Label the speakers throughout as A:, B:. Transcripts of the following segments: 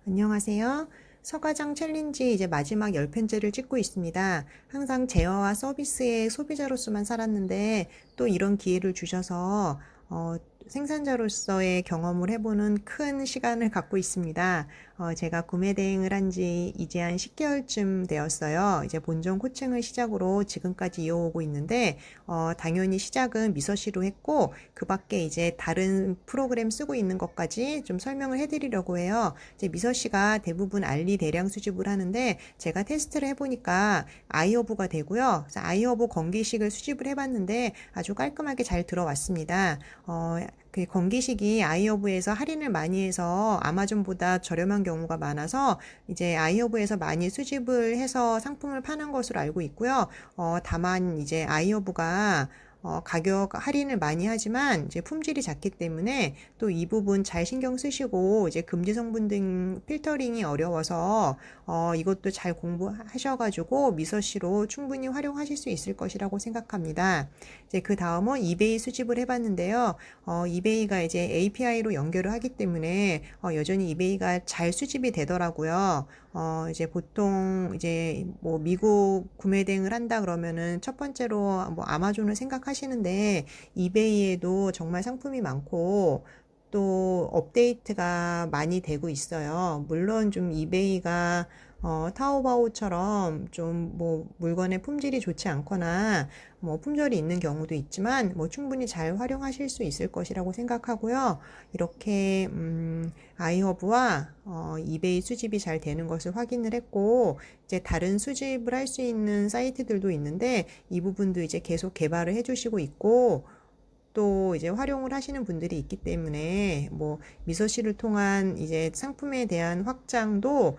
A: 안녕하세요. 서가장 챌린지 이제 마지막 10편째를 찍고 있습니다. 항상 제어와 서비스의 소비자로서만 살았는데 또 이런 기회를 주셔서 생산자로서의 경험을 해보는 큰 시간을 갖고 있습니다. 제가 구매 대행을 한 지 이제 한 10개월쯤 되었어요. 이제 본점 코칭을 시작으로 지금까지 이어오고 있는데 당연히 시작은 미서씨로 했고 그 밖에 이제 다른 프로그램 쓰고 있는 것까지 좀 설명을 해드리려고 해요. 이제 미서씨가 대부분 알리 대량 수집을 하는데 제가 테스트를 해보니까 아이허브가 되고요. 그래서 아이허브 건기식을 수집을 해봤는데 아주 깔끔하게 잘 들어왔습니다. 그 건기식이 아이허브에서 할인을 많이 해서 아마존보다 저렴한 경우가 많아서 이제 아이허브에서 많이 수집을 해서 상품을 파는 것으로 알고 있고요. 다만 이제 아이허브가 가격 할인을 많이 하지만 이제 품질이 작기 때문에 또 이 부분 잘 신경 쓰시고 이제 금지 성분 등 필터링이 어려워서 이것도 잘 공부하셔가지고 미서씨로 충분히 활용하실 수 있을 것이라고 생각합니다. 이제 그 다음은 이베이 수집을 해봤는데요. 이베이가 이제 API로 연결을 하기 때문에 여전히 이베이가 잘 수집이 되더라고요. 이제 보통 이제 뭐 미국 구매 대행을 한다 그러면은 첫 번째로 뭐 아마존을 생각하시는데 이베이에도 정말 상품이 많고 또 업데이트가 많이 되고 있어요. 물론 좀 이베이가 타오바오처럼 좀 뭐 물건의 품질이 좋지 않거나 뭐 품절이 있는 경우도 있지만 뭐 충분히 잘 활용하실 수 있을 것이라고 생각하고요. 이렇게 아이허브와 이베이 수집이 잘 되는 것을 확인을 했고 이제 다른 수집을 할 수 있는 사이트들도 있는데 이 부분도 이제 계속 개발을 해주시고 있고 또 이제 활용을 하시는 분들이 있기 때문에 뭐 미서씨를 통한 이제 상품에 대한 확장도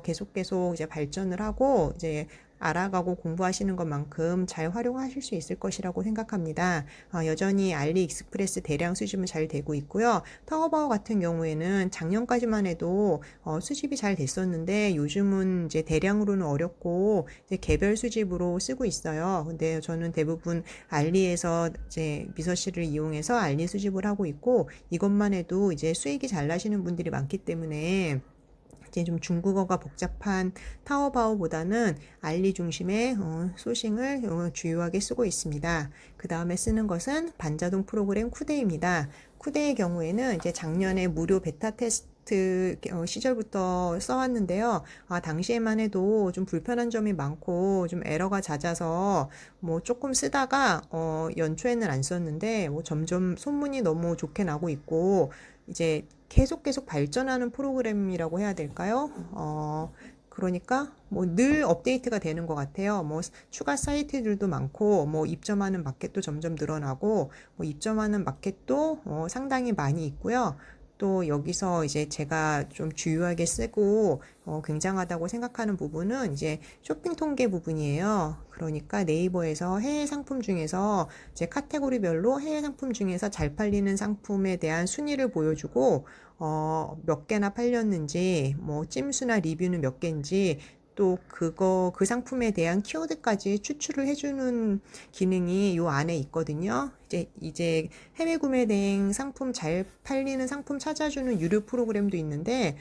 A: 계속 이제 발전을 하고 이제 알아가고 공부하시는 것만큼 잘 활용하실 수 있을 것이라고 생각합니다. 여전히 알리익스프레스 대량 수집은 잘 되고 있고요. 타오바오 같은 경우에는 작년까지만 해도 수집이 잘 됐었는데 요즘은 이제 대량으로는 어렵고 이제 개별 수집으로 쓰고 있어요. 근데 저는 대부분 알리에서 이제 미서씨를 이용해서 알리 수집을 하고 있고 이것만 해도 이제 수익이 잘 나시는 분들이 많기 때문에 이제 좀 중국어가 복잡한 타오바오보다는 알리 중심의 소싱을 주요하게 쓰고 있습니다. 그 다음에 쓰는 것은 반자동 프로그램 쿠데이입니다. 쿠데이의 경우에는 이제 작년에 무료 베타 테스트 시절부터 써왔는데요. 당시에만 해도 좀 불편한 점이 많고 좀 에러가 잦아서 뭐 조금 쓰다가 연초에는 안 썼는데 뭐 점점 소문이 너무 좋게 나고 있고 이제 계속 발전하는 프로그램이라고 해야 될까요? 그러니까 뭐 늘 업데이트가 되는 것 같아요. 뭐 추가 사이트들도 많고 뭐 입점하는 마켓도 점점 늘어나고 뭐 입점하는 마켓도 상당히 많이 있고요. 또 여기서 이제 제가 좀 주요하게 쓰고 굉장하다고 생각하는 부분은 이제 쇼핑 통계 부분이에요. 그러니까 네이버에서 해외 상품 중에서 이제 카테고리별로 해외 상품 중에서 잘 팔리는 상품에 대한 순위를 보여주고 몇 개나 팔렸는지 뭐 찜수나 리뷰는 몇 개인지 또 그 상품에 대한 키워드까지 추출을 해주는 기능이 요 안에 있거든요. 이제 해외 구매 대행 상품 잘 팔리는 상품 찾아주는 유료 프로그램도 있는데,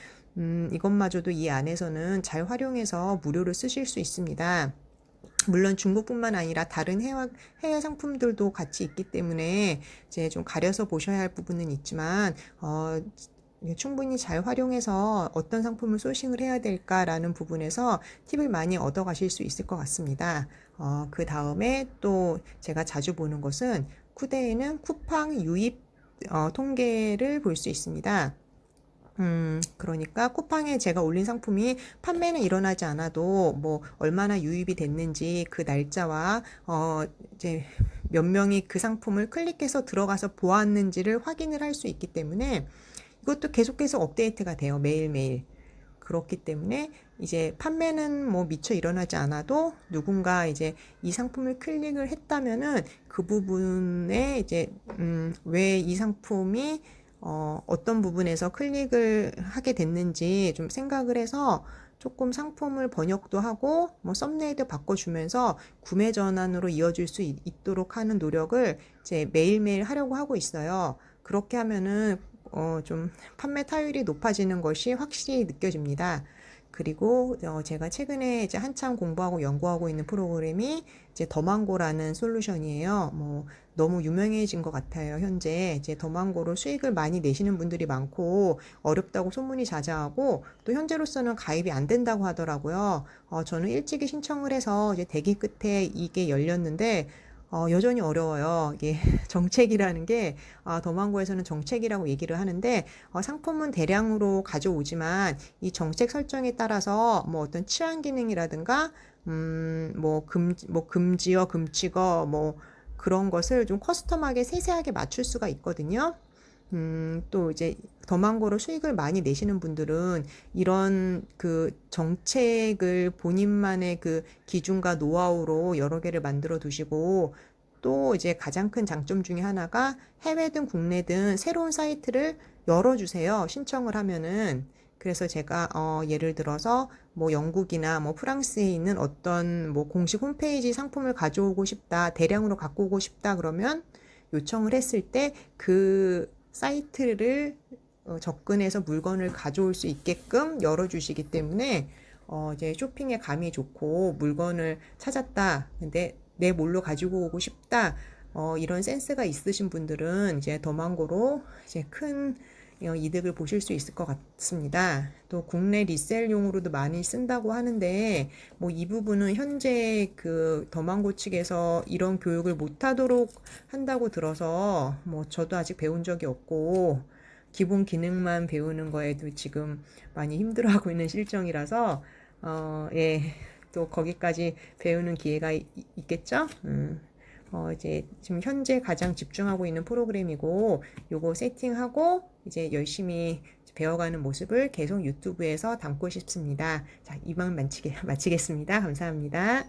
A: 이것마저도 이 안에서는 잘 활용해서 무료로 쓰실 수 있습니다. 물론 중국뿐만 아니라 다른 해외 상품들도 같이 있기 때문에 이제 좀 가려서 보셔야 할 부분은 있지만, 충분히 잘 활용해서 어떤 상품을 소싱을 해야 될까라는 부분에서 팁을 많이 얻어 가실 수 있을 것 같습니다. 그 다음에 또 제가 자주 보는 것은 쿠데이는 쿠팡 유입 통계를 볼 수 있습니다. 그러니까 쿠팡에 제가 올린 상품이 판매는 일어나지 않아도 뭐 얼마나 유입이 됐는지 그 날짜와 이제 몇 명이 그 상품을 클릭해서 들어가서 보았는지를 확인을 할 수 있기 때문에 이것도 계속해서 업데이트가 돼요. 매일매일. 그렇기 때문에 이제 판매는 뭐 미처 일어나지 않아도 누군가 이제 이 상품을 클릭을 했다면은 그 부분에 이제 왜 이 상품이 어떤 부분에서 클릭을 하게 됐는지 좀 생각을 해서 조금 상품을 번역도 하고 뭐 썸네일도 바꿔주면서 구매 전환으로 이어질 수 있도록 하는 노력을 이제 매일매일 하려고 하고 있어요. 그렇게 하면은 좀 판매 타율이 높아지는 것이 확실히 느껴집니다. 그리고 제가 최근에 이제 한참 공부하고 연구하고 있는 프로그램이 이제 더망고라는 솔루션이에요. 뭐 너무 유명해진 것 같아요. 현재 이제 더망고로 수익을 많이 내시는 분들이 많고 어렵다고 소문이 자자하고 또 현재로서는 가입이 안 된다고 하더라고요. 저는 일찍이 신청을 해서 이제 대기 끝에 이게 열렸는데 여전히 어려워요. 이게 정책이라는 게, 더망고에서는 정책이라고 얘기를 하는데, 상품은 대량으로 가져오지만, 이 정책 설정에 따라서 뭐 어떤 치안 기능이라든가, 뭐 금지어, 금치거, 뭐 그런 것을 좀 커스텀하게 세세하게 맞출 수가 있거든요. 또 이제 더망고로 수익을 많이 내시는 분들은 이런 그 정책을 본인만의 그 기준과 노하우로 여러 개를 만들어 두시고 또 이제 가장 큰 장점 중에 하나가 해외든 국내든 새로운 사이트를 열어주세요. 신청을 하면은. 그래서 제가 예를 들어서 뭐 영국이나 뭐 프랑스에 있는 어떤 뭐 공식 홈페이지 상품을 가져오고 싶다, 대량으로 갖고 오고 싶다 그러면 요청을 했을 때 그 사이트를 접근해서 물건을 가져올 수 있게끔 열어주시기 때문에 이제 쇼핑에 감이 좋고 물건을 찾았다. 근데 내 몰로 가지고 오고 싶다. 이런 센스가 있으신 분들은 이제 더망고로 이제 큰 이득을 보실 수 있을 것 같습니다. 또 국내 리셀용으로도 많이 쓴다고 하는데 뭐 이 부분은 현재 그 더망고 측에서 이런 교육을 못하도록 한다고 들어서 뭐 저도 아직 배운 적이 없고 기본 기능만 배우는 거에도 지금 많이 힘들어하고 있는 실정이라서 예, 또 거기까지 배우는 기회가 있겠죠? 이제 지금 현재 가장 집중하고 있는 프로그램이고 요거 세팅하고 이제 열심히 배워가는 모습을 계속 유튜브에서 담고 싶습니다. 자, 이만 마치겠습니다. 감사합니다.